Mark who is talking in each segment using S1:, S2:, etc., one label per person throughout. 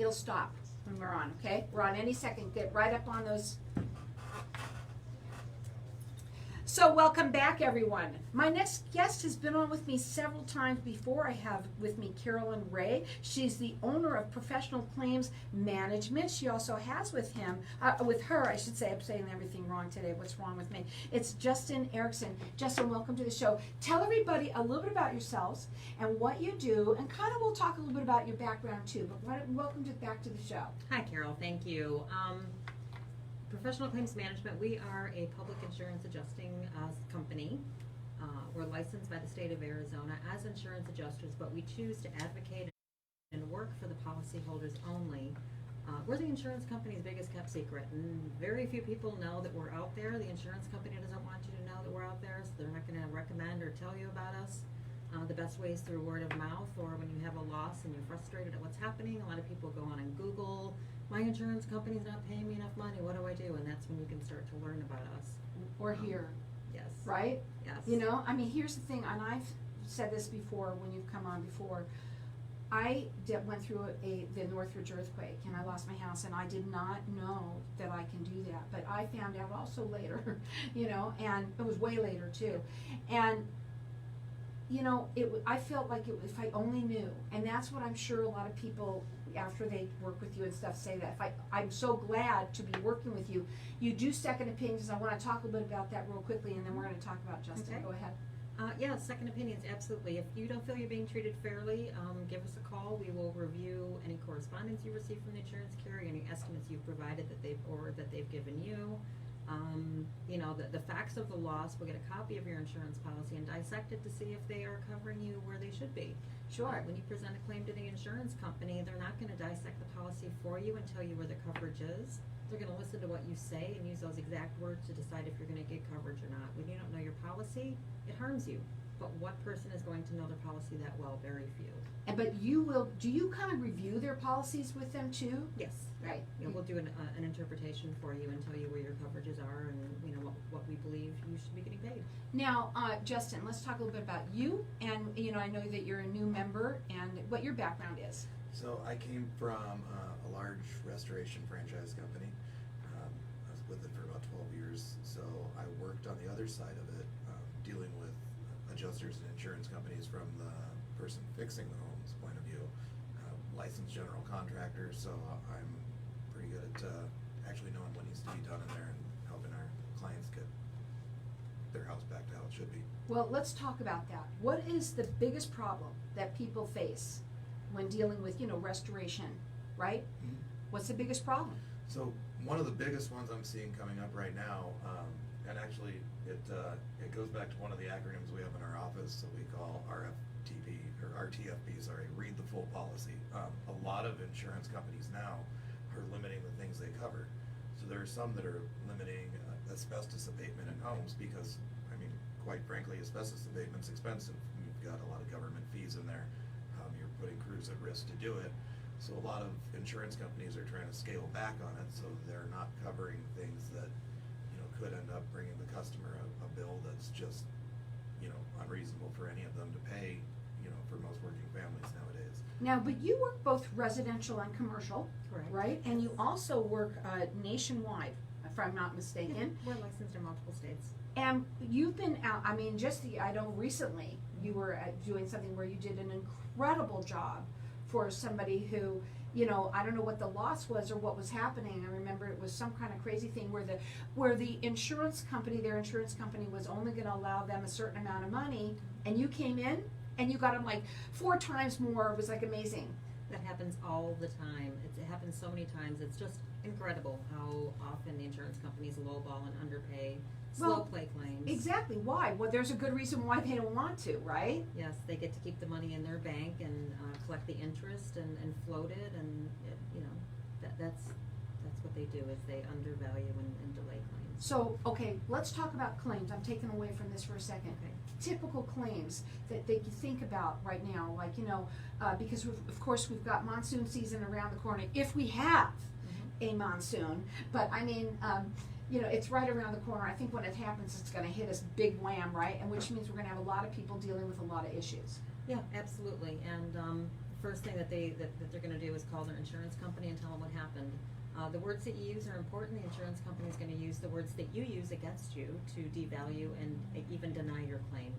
S1: it'll stop when we're on, okay? We're on any second. Get right up on those. So welcome back, everyone. My next guest has been on with me several times before. I have with me Carolyn Rae. She's the owner of Professional Claims Management. She also has with her, I should say, I'm saying everything wrong today. What's wrong with me? It's Justin Erickson. Justin, welcome to the show. Tell everybody a little bit about yourselves and what you do, and kind of we'll talk a little bit about your background too. But welcome back to the show.
S2: Hi, Carol. Thank you. Professional Claims Management, we are a public insurance adjusting company. We're licensed by the state of Arizona as insurance adjusters, but we choose to advocate and work for the policyholders only. We're the insurance company's biggest kept secret, and very few people know that we're out there. The insurance company doesn't want you to know that we're out there, so they're not going to recommend or tell you about us. The best way is through word of mouth, or when you have a loss and you're frustrated at what's happening. A lot of people go on and Google, my insurance company's not paying me enough money, what do I do? And that's when you can start to learn about us.
S1: Or here.
S2: Yes.
S1: Right?
S2: Yes.
S1: You know, I mean, here's the thing, and I've said this before when you've come on before. I went through the Northridge earthquake, and I lost my house, and I did not know that I can do that. But I found out also later, you know, and it was way later too. And you know, I felt like if I only knew, and that's what I'm sure a lot of people, after they work with you and stuff, say that. I'm so glad to be working with you. You do second opinions. I want to talk a little bit about that real quickly, and then we're going to talk about Justin.
S2: Okay.
S1: Go ahead.
S2: Yeah, second opinions, absolutely. If you don't feel you're being treated fairly, give us a call. We will review any correspondence you receive from the insurance carrier, any estimates you've provided that they've given you. You know, the facts of the loss. We'll get a copy of your insurance policy and dissect it to see if they are covering you where they should be.
S1: Sure.
S2: When you present a claim to the insurance company, they're not going to dissect the policy for you and tell you where the coverage is. They're going to listen to what you say and use those exact words to decide if you're going to get coverage or not. When you don't know your policy, it harms you. But what person is going to know their policy that well? Very few.
S1: But you will. Do you kind of review their policies with them too?
S2: Yes.
S1: Right.
S2: Yeah, we'll do an interpretation for you and tell you where your coverages are and you know what we believe you should be getting paid.
S1: Now, Justin, let's talk a little bit about you. And you know, I know that you're a new member and what your background is.
S3: So I came from a large restoration franchise company. I was with it for about 12 years. So I worked on the other side of it, dealing with adjusters and insurance companies from the person fixing the home's point of view. Licensed general contractor, so I'm pretty good at actually knowing what needs to be done in there and helping our clients get their house back to how it should be.
S1: Well, let's talk about that. What is the biggest problem that people face when dealing with, you know, restoration, right?
S3: Mm-hmm.
S1: What's the biggest problem?
S3: So one of the biggest ones I'm seeing coming up right now, and actually it goes back to one of the acronyms we have in our office that we call RFTP, or RTFP, sorry, read the full policy. A lot of insurance companies now are limiting the things they cover. So there are some that are limiting asbestos abatement in homes because, I mean, quite frankly, asbestos abatement's expensive. You've got a lot of government fees in there. You're putting crews at risk to do it. So a lot of insurance companies are trying to scale back on it, so they're not covering things that, you know, could end up bringing the customer a bill that's just, you know, unreasonable for any of them to pay, you know, for most working families nowadays.
S1: Now, but you work both residential and commercial,
S2: Correct.
S1: right? And you also work nationwide, if I'm not mistaken.
S2: We're licensed in multiple states.
S1: And you've been out, I mean, I know recently you were doing something where you did an incredible job for somebody who, you know, I don't know what the loss was or what was happening. I remember it was some kind of crazy thing where the insurance company, their insurance company was only going to allow them a certain amount of money, and you came in and you got them like 4 times more. It was like amazing.
S2: That happens all the time. It happens so many times. It's just incredible how often the insurance companies lowball and underpay, slow play claims.
S1: Exactly. Why? Well, there's a good reason why they don't want to, right?
S2: Yes, they get to keep the money in their bank and collect the interest and float it, and you know that's what they do is they undervalue and delay claims.
S1: So, okay, let's talk about claims. I'm taking away from this for a second.
S2: Okay.
S1: Typical claims that you think about right now, like, you know, because of course we've got monsoon season around the corner, if we have a monsoon, but I mean, you know, it's right around the corner. I think when it happens, it's going to hit us big wham, right? And which means we're going to have a lot of people dealing with a lot of issues.
S2: Yeah, absolutely. And first thing that they're gonna do is call their insurance company and tell them what happened. The words that you use are important. The insurance company is gonna use the words that you use against you to devalue and even deny your claim.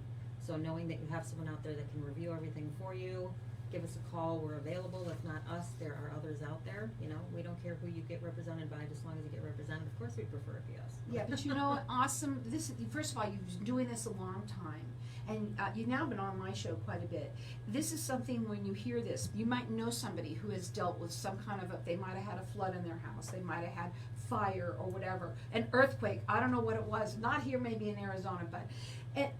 S2: So knowing that you have someone out there that can review everything for you, give us a call, we're available. If not us, there are others out there, you know, we don't care who you get represented by, just as long as you get represented. Of course, we prefer it be us.
S1: Yeah, but you know what, awesome, first of all, you've been doing this a long time, and you've now been on my show quite a bit. This is something, when you hear this, you might know somebody who has dealt with some kind of they might have had a flood in their house, they might have had fire or whatever, an earthquake, I don't know what it was, not here maybe in Arizona, but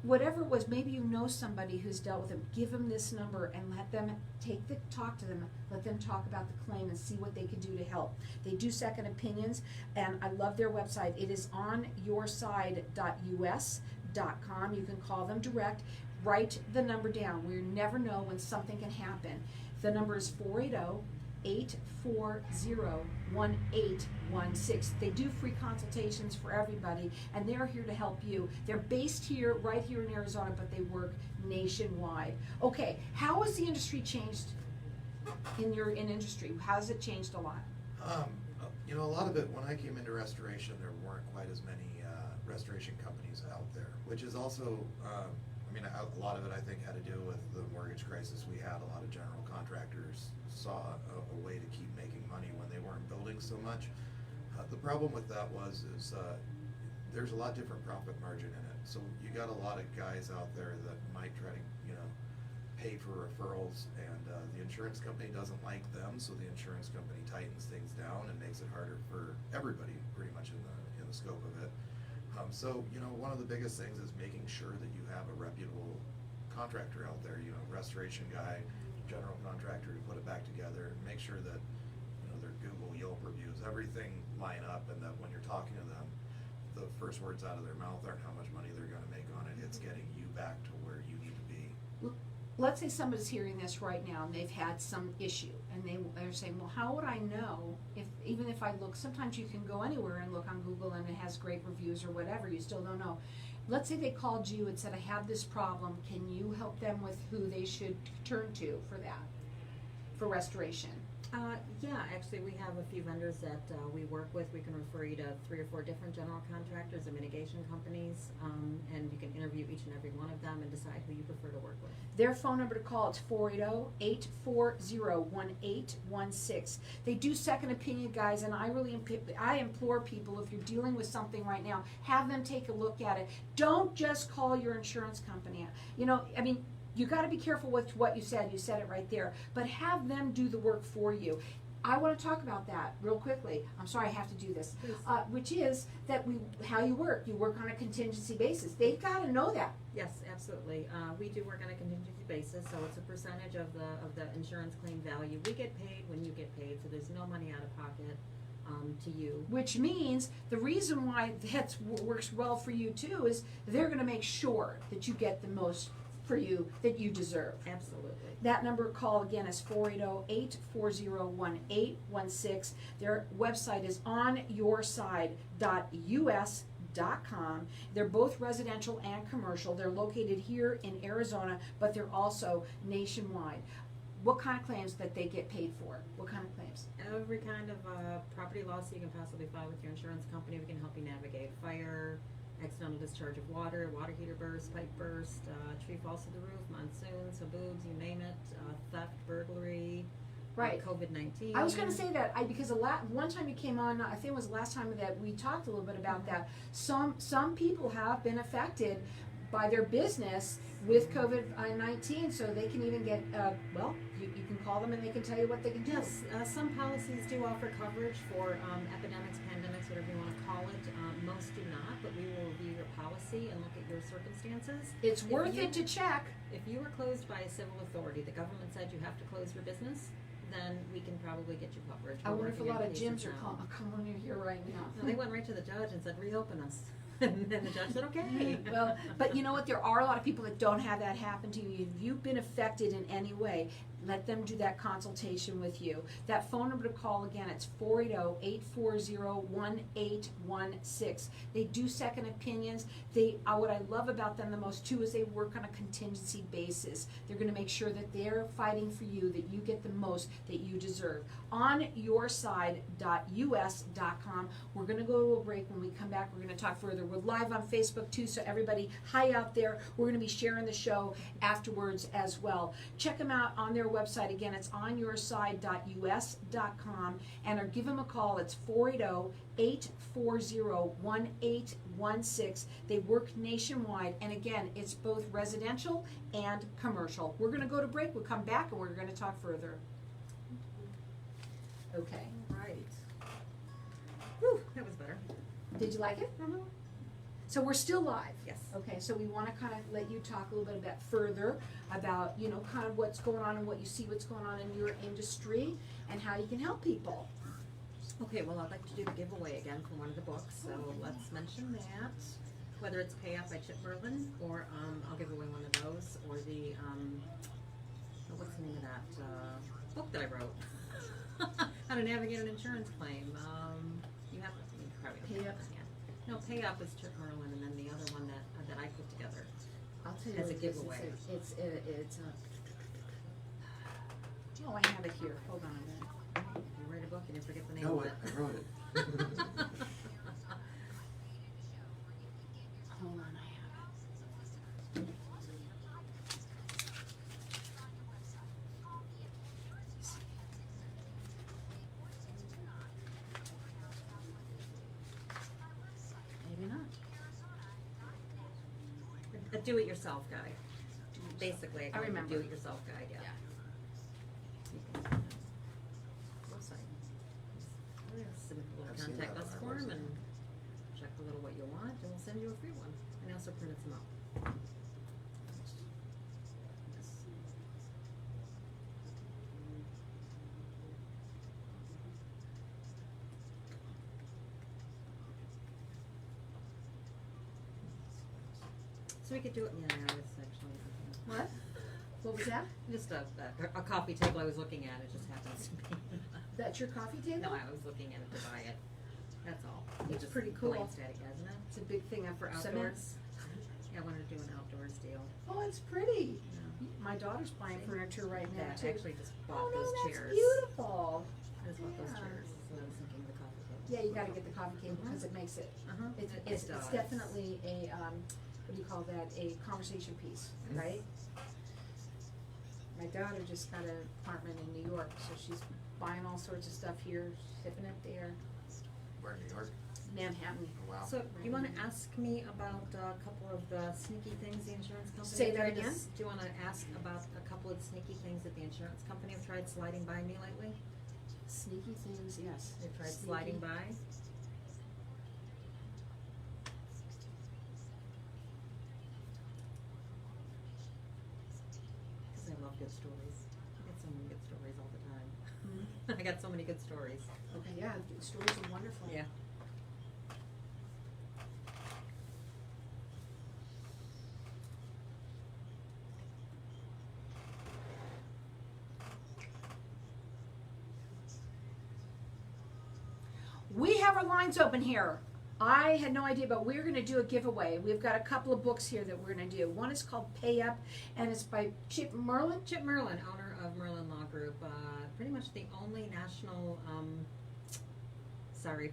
S1: whatever it was, maybe you know somebody who's dealt with it. Give them this number and let them talk to them, let them talk about the claim and see what they can do to help. They do second opinions, and I love their website. It is onyourside.us.com. You can call them direct. Write the number down. We never know when something can happen. The number is 480-840-1816. They do free consultations for everybody, and they're here to help you. They're based here, right here in Arizona, but they work nationwide. Okay, how has the industry changed in industry? How has it changed a lot?
S3: You know, a lot of it, when I came into restoration, there weren't quite as many restoration companies out there, which is also, a lot of it I think had to do with the mortgage crisis we had. A lot of general contractors saw a way to keep making money when they weren't building so much. The problem with that is there's a lot different profit margin in it. So you got a lot of guys out there that might try to, pay for referrals, and the insurance company doesn't like them, so the insurance company tightens things down and makes it harder for everybody pretty much in the scope of it. So, one of the biggest things is making sure that you have a reputable contractor out there, restoration guy, general contractor to put it back together, and make sure that, their Google, Yelp reviews, everything line up, and that when you're talking to them, the first words out of their mouth aren't how much money they're gonna make on it, it's getting you back to where you need to be.
S1: Let's say somebody's hearing this right now and they've had some issue, and they're saying, well, how would I know even if I look? Sometimes you can go anywhere and look on Google and it has great reviews or whatever, you still don't know. Let's say they called you and said, I have this problem, can you help them with who they should turn to for that, for restoration?
S2: Yeah, actually we have a few vendors that we work with. We can refer you to 3 or 4 different general contractors and mitigation companies, and you can interview each and every one of them and decide who you prefer to work with.
S1: Their phone number to call is 480-840-1816. They do second opinion, guys, and I implore people, if you're dealing with something right now, have them take a look at it. Don't just call your insurance company. You got to be careful with what you said. You said it right there. But have them do the work for you. I want to talk about that real quickly. I'm sorry I have to do this. Which is that how you work. You work on a contingency basis. They've got to know that.
S2: Yes, absolutely. We do work on a contingency basis, so it's a percentage of the insurance claim value. We get paid when you get paid, so there's no money out of pocket to you.
S1: Which means the reason why that works well for you too is they're going to make sure that you get the most for you that you deserve.
S2: Absolutely.
S1: That number call again is 480-840-1816. Their website is onyourside.us.com. They're both residential and commercial. They're located here in Arizona, but they're also nationwide. What kind of claims that they get paid for? What kind of claims?
S2: Every kind of property loss you can possibly file with your insurance company. We can help you navigate fire, accidental discharge of water heater burst, pipe burst, tree falls to the roof, monsoons, haboobs, you name it, theft, burglary,
S1: right.
S2: COVID-19.
S1: I was going to say that because one time you came on, I think it was the last time that we talked a little bit about that. Some people have been affected by their business with COVID-19, so they can even get, you can call them and they can tell you what they can do.
S2: Yes, some policies do offer coverage for epidemics, pandemics, whatever you want to call it. Most do not, but we will review your policy and look at your circumstances.
S1: It's worth it to check.
S2: If you were closed by a civil authority, the government said you have to close your business, then we can probably get you coverage.
S1: I wonder if a lot of gyms are coming in here right now.
S2: No, they went right to the judge and said, reopen us. And then the judge said, okay.
S1: Well, but you know what? There are a lot of people that don't have that happen to you. If you've been affected in any way, let them do that consultation with you. That phone number to call again, it's 480-840-1816. They do second opinions. What I love about them the most too is they work on a contingency basis. They're going to make sure that they're fighting for you, that you get the most that you deserve. OnYourSide.us.com. We're going to go to a break. When we come back, we're going to talk further. We're live on Facebook too, so everybody, hi out there. We're going to be sharing the show afterwards as well. Check them out on their website. Again, it's OnYourSide.us.com, and or give them a call. It's 480-840-1816. They work nationwide, and again, it's both residential and commercial. We're going to go to break. We'll come back, and we're going to talk further. Okay.
S2: Right. Whew, that was better.
S1: Did you like it?
S2: Mm-hmm.
S1: So we're still live.
S2: Yes.
S1: Okay, so we want to kind of let you talk a little bit about further about, you know, kind of what's going on and what you see what's going on in your industry and how you can help people.
S2: Okay, well, I'd like to do the giveaway again for one of the books, so let's mention that. Whether it's Pay Up by Chip Merlin, or I'll give away one of those, or the, what's the name of that book that I wrote? How to Navigate an Insurance Claim. You have, you probably don't
S1: Pay
S2: have
S1: Up.
S2: that yet. No, Pay Up is Chip Merlin, and then the other one that I put together.
S1: I'll tell you
S2: As a
S1: what it is.
S2: giveaway.
S1: Oh, I have it here. Hold on a minute.
S2: You write a book and you forget the name
S3: No,
S2: of it.
S3: I wrote it.
S1: Hold on, I have it. Maybe not.
S2: A do-it-yourself guide. Basically,
S1: I remember.
S2: a do-it-yourself guide, yeah. Website. Submit the little
S3: I've seen
S2: contact
S3: that
S2: us
S3: on our
S2: form
S3: website.
S2: and check a little what you want, and we'll send you a free one. And I also printed some out. So we could do it, yeah, it's actually.
S1: What? What was that?
S2: Just a coffee table I was looking at, it just happens to be.
S1: That's your coffee table?
S2: No, I was looking at it to buy it, that's all. You
S1: It's
S2: just
S1: pretty cool.
S2: glanced at it, hasn't it?
S1: It's a big thing up
S2: For
S1: cement.
S2: outdoors. Yeah, I wanted to do an outdoors deal.
S1: Oh, it's pretty.
S2: Yeah.
S1: My daughter's buying
S2: See?
S1: furniture right
S2: Yeah,
S1: now
S2: I
S1: too.
S2: actually just
S1: Oh
S2: bought
S1: no,
S2: those
S1: that's
S2: chairs.
S1: beautiful.
S2: I just bought those
S1: Yeah.
S2: chairs, so I was thinking of the coffee table.
S1: Yeah, you gotta get the coffee table because it makes it.
S2: Uh-huh.
S1: It's definitely a what do you call that? A conversation piece,
S3: Mhm.
S1: right? My daughter just got an apartment in New York, so she's buying all sorts of stuff here, shipping it there.
S3: Where in New York?
S1: Manhattan.
S3: Oh, wow.
S2: So, you wanna ask me about a couple of the sneaky things the insurance company
S1: Say that
S2: tried to
S1: again?
S2: do you wanna ask about a couple of sneaky things that the insurance company have tried sliding by me lately?
S1: Sneaky things, yes.
S2: They've tried
S1: Sneaky.
S2: sliding by? Cause I love good stories. I get so many good stories all the time.
S1: Mhm.
S2: I got so many good stories.
S1: Okay, yeah, the stories are wonderful.
S2: Yeah.
S1: We have our lines open here. I had no idea, but we're going to do a giveaway. We've got a couple of books here that we're going to do. One is called Pay Up, and it's by Chip Merlin.
S2: Chip Merlin, owner of Merlin Law Group, pretty much the only national,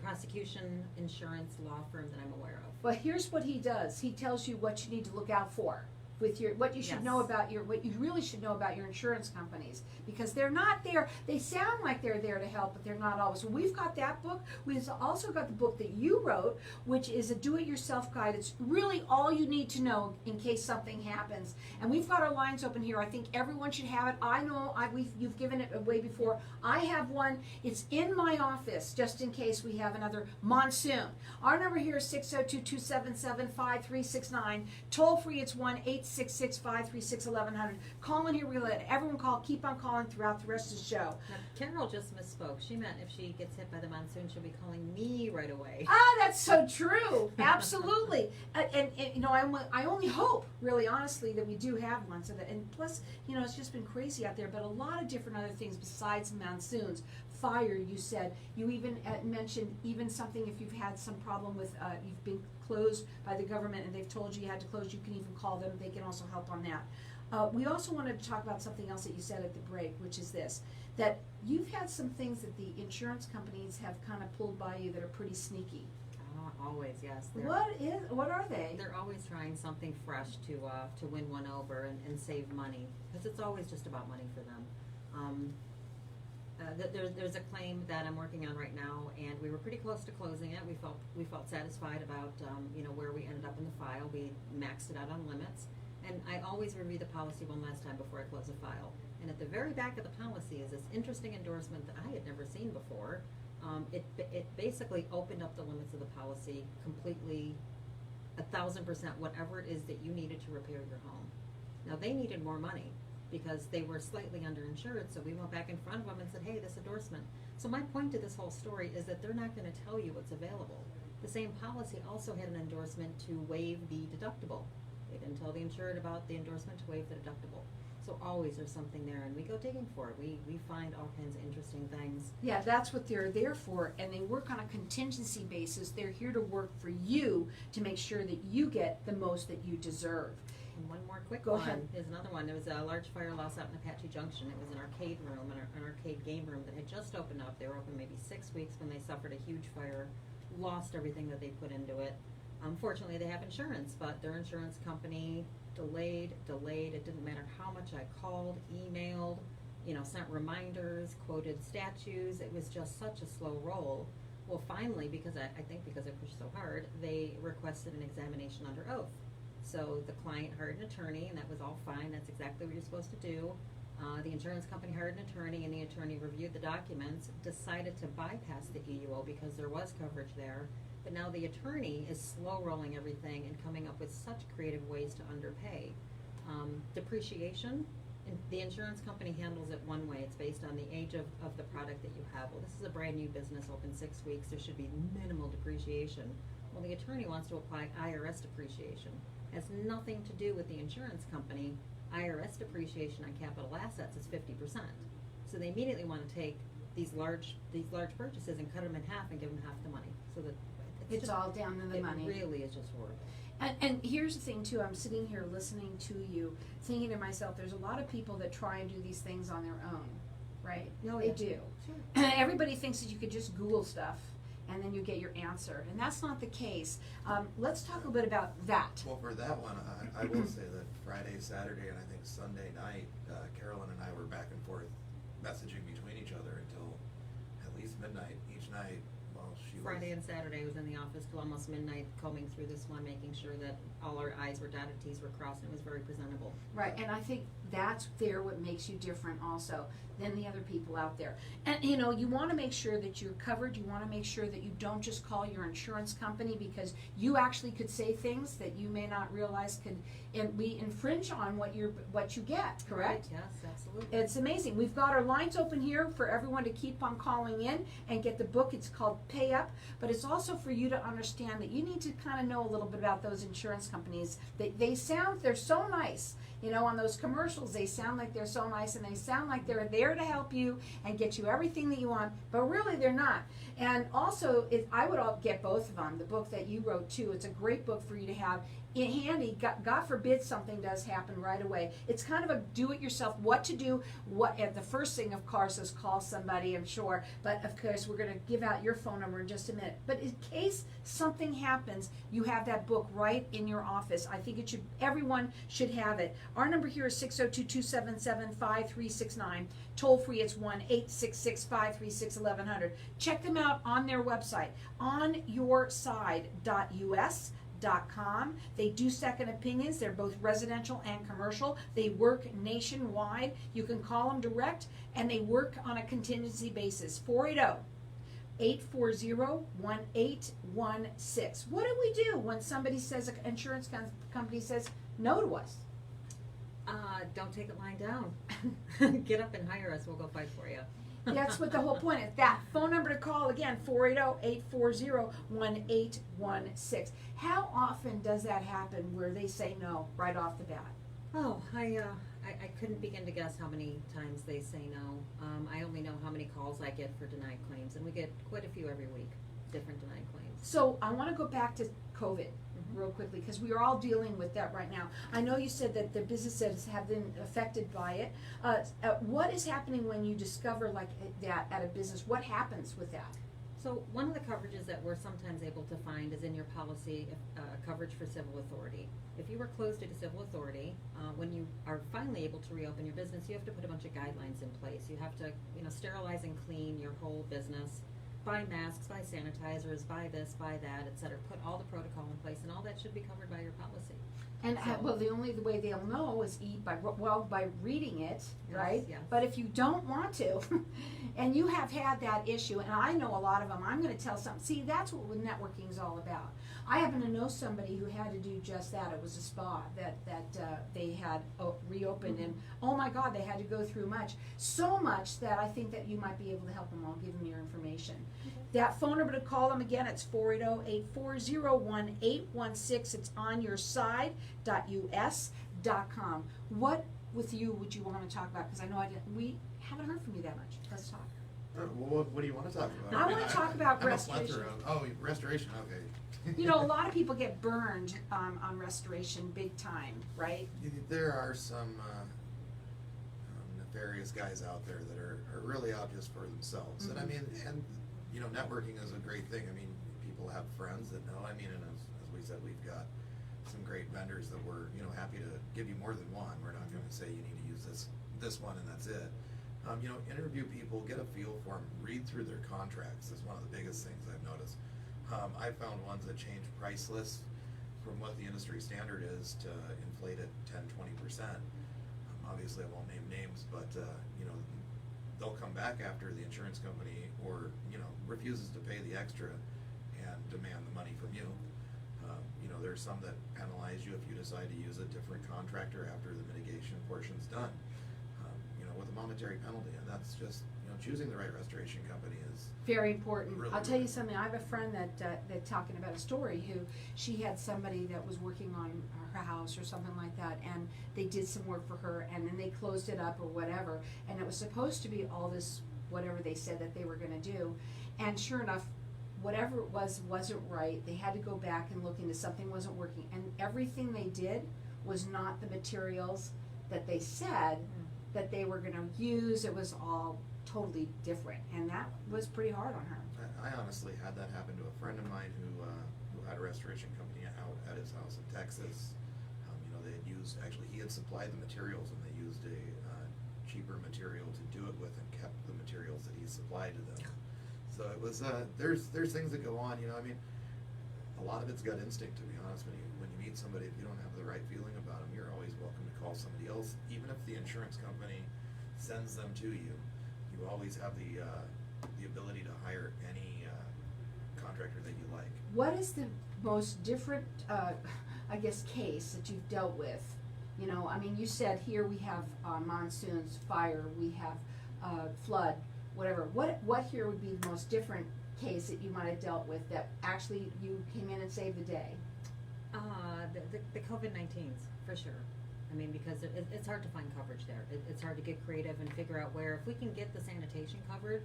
S2: prosecution insurance law firm that I'm aware of.
S1: But here's what he does. He tells you what you need to look out for with your, what you should
S2: Yes.
S1: know about your, what you really should know about your insurance companies, because they're not there. They sound like they're there to help, but they're not always. So we've got that book. We've also got the book that you wrote, which is a do-it-yourself guide. It's really all you need to know in case something happens. And we've got our lines open here. I think everyone should have it. I know you've given it away before. I have one. It's in my office just in case we have another monsoon. Our number here is 602-277-5369. Toll free, it's 1-800 1-866-536-1100. Call in here, we're gonna let everyone call, keep on calling throughout the rest of the show.
S2: Now, Carol just misspoke. She meant if she gets hit by the monsoon, she'll be calling me right away.
S1: Ah, that's so true. Absolutely. And you know, I only hope, really honestly, that we do have one. So that, and plus, you know, it's just been crazy out there. But a lot of different other things besides monsoons. Fire, you said. You even mentioned even something if you've had some problem with, you've been closed by the government and they've told you had to close, you can even call them. They can also help on that. We also wanted to talk about something else that you said at the break, which is this, that you've had some things that the insurance companies have kind of pulled by you that are pretty sneaky.
S2: Always, yes.
S1: What are they?
S2: They're always trying something fresh to win one over and save money, because it's always just about money for them. There's a claim that I'm working on right now, and we were pretty close to closing it. We felt satisfied about where we ended up in the file. We maxed it out on limits, and I always review the policy one last time before I close a file. And at the very back of the policy is this interesting endorsement that I had never seen before. It basically opened up the limits of the policy completely, 1,000%, whatever it is that you needed to repair your home. Now they needed more money because they were slightly underinsured, so we went back in front of them and said, hey, this endorsement. So my point to this whole story is that they're not going to tell you what's available. The same policy also had an endorsement to waive the deductible. They didn't tell the insured about the endorsement to waive the deductible. So always there's something there, and we go digging for it. We find all kinds of interesting things.
S1: Yeah, that's what they're there for, and they work on a contingency basis. They're here to work for you to make sure that you get the most that you deserve.
S2: And one more quick
S1: Go
S2: one.
S1: ahead.
S2: There's another one. There was a large fire loss out in Apache Junction. It was an arcade room, an arcade game room that had just opened up. They were open maybe 6 weeks when they suffered a huge fire, lost everything that they put into it. Unfortunately, they have insurance, but their insurance company delayed. It didn't matter how much I called, emailed, sent reminders, quoted statutes. It was just such a slow roll. Well, finally, because I think because I pushed so hard, they requested an examination under oath. So the client hired an attorney, and that was all fine. That's exactly what you're supposed to do. The insurance company hired an attorney, and the attorney reviewed the documents, decided to bypass the EUO because there was coverage there. But now the attorney is slow rolling everything and coming up with such creative ways to underpay. Depreciation, and the insurance company handles it one way. It's based on the age of the product that you have. Well, this is a brand new business, open 6 weeks. There should be minimal depreciation. Well, the attorney wants to apply IRS depreciation. It has nothing to do with the insurance company. IRS depreciation on capital assets is 50%. So they immediately want to take these large purchases and cut them in half and give them half the money. So that
S1: It's all down to the money.
S2: It really is just horrible.
S1: And here's the thing too, I'm sitting here listening to you, thinking to myself, there's a lot of people that try and do these things on their own, right?
S2: No,
S1: They
S2: yeah.
S1: do.
S2: Sure.
S1: Everybody thinks that you could just Google stuff and then you get your answer, and that's not the case. Let's talk a bit about that.
S3: Well, for that one, I will say that Friday, Saturday, and I think Sunday night, Carolyn and I were back and forth messaging between each other until at least midnight each night.
S2: Friday and Saturday I was in the office till almost midnight, combing through this one, making sure that all our I's were dotted, T's were crossed, and it was very presentable.
S1: Right, and I think that's what makes you different also than the other people out there. And you want to make sure that you're covered. You want to make sure that you don't just call your insurance company, because you actually could say things that you may not realize could we infringe on what you get, correct?
S2: Right, yes, absolutely.
S1: It's amazing. We've got our lines open here for everyone to keep on calling in and get the book. It's called Pay Up, but it's also for you to understand that you need to kind of know a little bit about those insurance companies. They're so nice. On those commercials, they sound like they're so nice, and they sound like they're there to help you and get you everything that you want, but really they're not. And also, I would get both of them. The book that you wrote too, it's a great book for you to have in handy. God forbid something does happen right away. It's kind of a do-it-yourself, what to do. The first thing, of course, is call somebody, I'm sure. But of course, we're going to give out your phone number in just a minute. But in case something happens, you have that book right in your office. I think everyone should have it. Our number here is 602-277-5369. Toll free, it's 1-866-536-1100. Check them out on their website, onyourside.us.com. They do second opinions. They're both residential and commercial. They work nationwide. You can call them direct, and they work on a contingency basis. 480-840-1816. What do we do when somebody says, an insurance company says no to us?
S2: Don't take it lying down. Get up and hire us, we'll go fight for you.
S1: That's what the whole point is. That phone number to call again, 480-840-1816. How often does that happen where they say no right off the bat?
S2: Oh, I couldn't begin to guess how many times they say no. I only know how many calls I get for denied claims, and we get quite a few every week, different denied claims.
S1: So I want to go back to COVID real quickly, because we are all dealing with that right now. I know you said that the businesses have been affected by it. What is happening when you discover like that at a business? What happens with that?
S2: So one of the coverages that we're sometimes able to find is in your policy, coverage for civil authority. If you were closed due to civil authority, when you are finally able to reopen your business, you have to put a bunch of guidelines in place. You have to, sterilize and clean your whole business, buy masks, buy sanitizers, buy this, buy that, et cetera. Put all the protocol in place, and all that should be covered by your policy.
S1: And well, the only way they'll know is by reading it, right?
S2: Yes.
S1: But if you don't want to, and you have had that issue, and I know a lot of them, I'm going to tell something. See, that's what networking is all about. I happen to know somebody who had to do just that. It was a spa that they had reopened, and oh my God, they had to go through so much that I think that you might be able to help them. I'll give them your information.
S2: Okay.
S1: That phone number to call them again, it's 480-840-1816. It's on your side.us.com. What with you would you want to talk about? Because I know we haven't heard from you that much. Let's talk.
S3: Well, what do you want to talk about?
S1: I want to talk about
S3: I'm a
S1: restoration.
S3: plethora of- restoration, okay.
S1: A lot of people get burned on restoration big time, right?
S3: There are some nefarious guys out there that are really out just for themselves.
S1: Mm-hmm.
S3: And I mean, networking is a great thing. I mean, people have friends that know. I mean, and as we said, we've got some great vendors that we're, happy to give you more than one. We're not going to say you need to use this one and that's it. Interview people, get a feel for them, read through their contracts is one of the biggest things I've noticed. I found ones that change price lists from what the industry standard is to inflate it 10-20%. Obviously I won't name names, but they'll come back after the insurance company or refuses to pay the extra and demand the money from you. There's some that penalize you if you decide to use a different contractor after the mitigation portion's done, with a monetary penalty, and that's just choosing the right restoration company is
S1: Very important.
S3: really,
S1: I'll tell you
S3: really-
S1: something. I have a friend that talking about a story who she had somebody that was working on her house or something like that, and they did some work for her, and then they closed it up or whatever, and it was supposed to be all this whatever they said that they were going to do, and sure enough, whatever it wasn't right. They had to go back and look into something wasn't working, and everything they did was not the materials that they said that they were going to use. It was all totally different, and that was pretty hard on her.
S3: I honestly had that happen to a friend of mine who had a restoration company out at his house in Texas. They had used, actually he had supplied the materials, and they used a cheaper material to do it with and kept the materials that he supplied to them. So it was, there's things that go on, I mean, a lot of it's gut instinct, to be honest. When you meet somebody, if you don't have the right feeling about them, you're always welcome to call somebody else. Even if the insurance company sends them to you, you always have the ability to hire any contractor that you like.
S1: What is the most different, case that you've dealt with? I mean, you said here we have monsoons, fire, we have flood, whatever. What here would be the most different case that you might have dealt with that actually you came in and saved the day?
S2: The COVID-19s, for sure. I mean, because it's hard to find coverage there. It's hard to get creative and figure out where, if we can get the sanitation covered,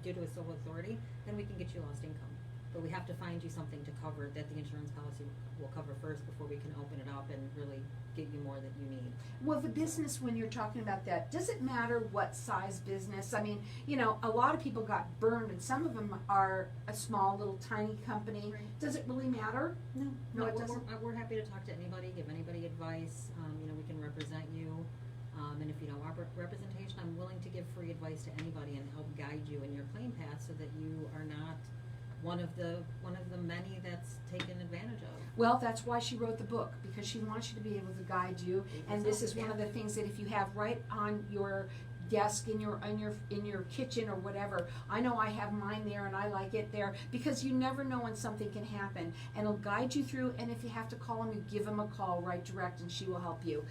S2: due to a civil authority, then we can get you lost income. But we have to find you something to cover that the insurance policy will cover first before we can open it up and really get you more that you need.
S1: Well, the business, when you're talking about that, does it matter what size business? I mean, a lot of people got burned, and some of them are a small, little, tiny company.
S2: Right.
S1: Does it really matter?
S2: No,
S1: it doesn't?
S2: we're happy to talk to anybody, give anybody advice. We can represent you. And if you don't want representation, I'm willing to give free advice to anybody and help guide you in your claim path so that you are not one of the many that's taken advantage of.
S1: Well, that's why she wrote the book, because she wants you to be able to guide you. And this is one of the things that if you have right on your desk in your kitchen or whatever. I know I have mine there and I like it there because you never know when something can happen, and it'll guide you through. And if you have to call them, you give them a call, right direct, and she will help you.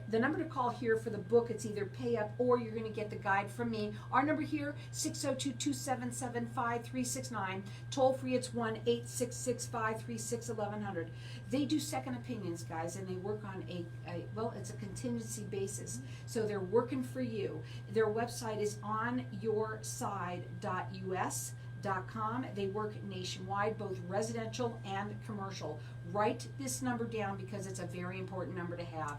S1: The number to call here for the book, it's either pay up or you're going to get the guide from me. Our number here, 602-277-5369. Toll free, it's 1-866-536-1100. They do second opinions, guys, and they work on it's a contingency basis. So they're working for you. Their website is onyourside.us.com. They work nationwide, both residential and commercial. Write this number down because it's a very important number to have.